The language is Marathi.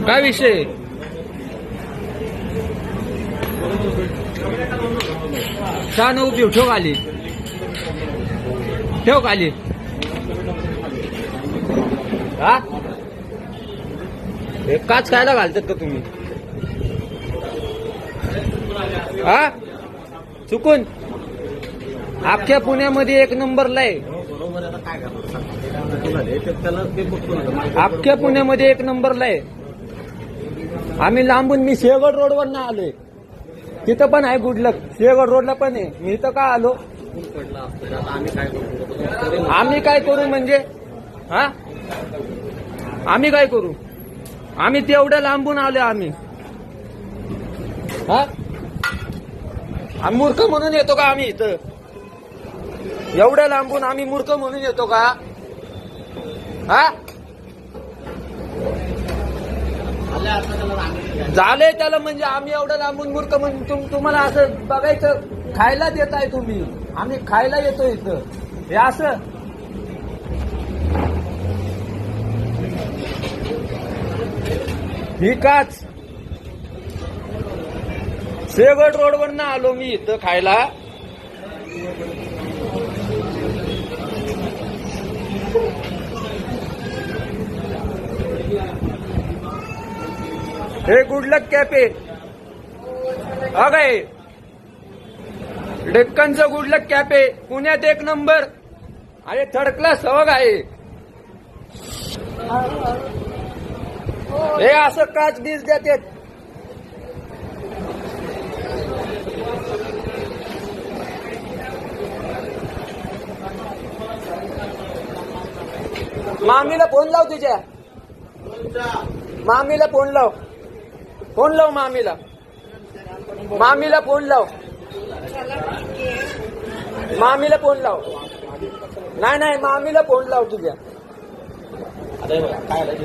काय विषय? छान उभी ठेव खाली, ठेव खाली. हा काच खायला घालतात का तुम्ही? हा चुकून अख्ख्या पुण्यामध्ये एक नंबरला आहे. अख्ख्या पुण्यामध्ये एक नंबरला आहे. आम्ही लांबून, मी सिंहगड रोडवर ना आलोय, तिथं पण आहे गुडलक. सिंहगड रोडला पण आहे. मी इथं का आलो? आम्ही काय करू म्हणजे? हा आम्ही काय करू? आम्ही तेवढ्या लांबून आलो. आम्ही मूर्ख म्हणून येतो का आम्ही इथं? एवढ्या लांबून आम्ही मूर्ख म्हणून येतो का? हा झाले त्याला म्हणजे आम्ही एवढं लांबून मूर्ख म्हणून तुम्हाला असं बघायचं? खायला देत आहे तुम्ही, आम्ही खायला येतो इथं. हे असं ही काच सिंहगड रोडवर ना आलो मी इथं खायला. हे गुडलक कॅफे अगय, डेक्कनचं गुडलक कॅफे पुण्यात एक नंबर. अरे थर्ड क्लास हवं आहे. हे असं काच बीज देतात. मामीला फोन लाव, तुझ्या मामीला फोन लाव. फोन लाव मामीला. मामीला फोन लाव. मामीला फोन लाव. नाही मामीला फोन लाव तुझ्या.